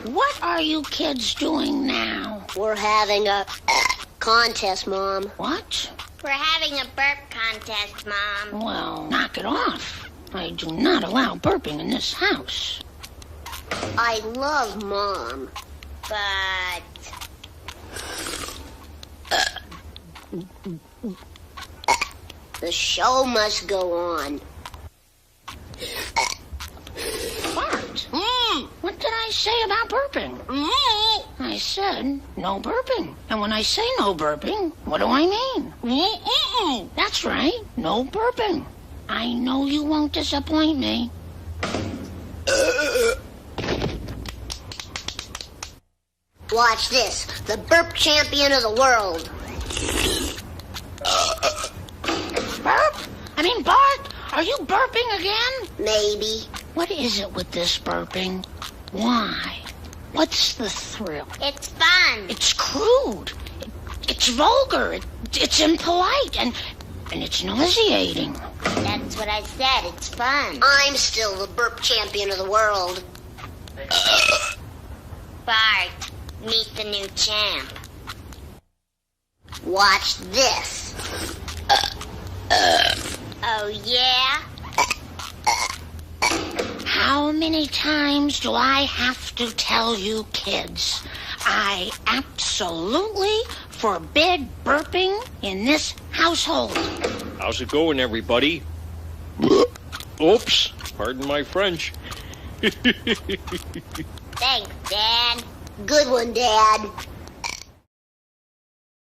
What are you kids doing now? We're having a contest, Mom. What? We're having a burp contest, Mom. Well, knock it off. I do not allow burping in this house. I love Mom. But... The show must go on. Bart, what did I say about burping? I said no burping. And when I say no burping, what do I mean? That's right, no burping. I know you won't disappoint me. Watch this. The burp champion of the world. Burp? Bart, are you burping again? Maybe. What is it with this burping? Why? What's the thrill? It's fun. It's crude. It's vulgar. It's impolite. And it's nauseating. That's what I said. It's fun. I'm still the burp champion of the world. Bart, meet the new champ. Watch this. Oh, yeah? How many times do I have to tell you kids? I absolutely forbid burping in this household. How's it going, everybody? Oops, pardon my French. Thanks, Dad. Good one, Dad.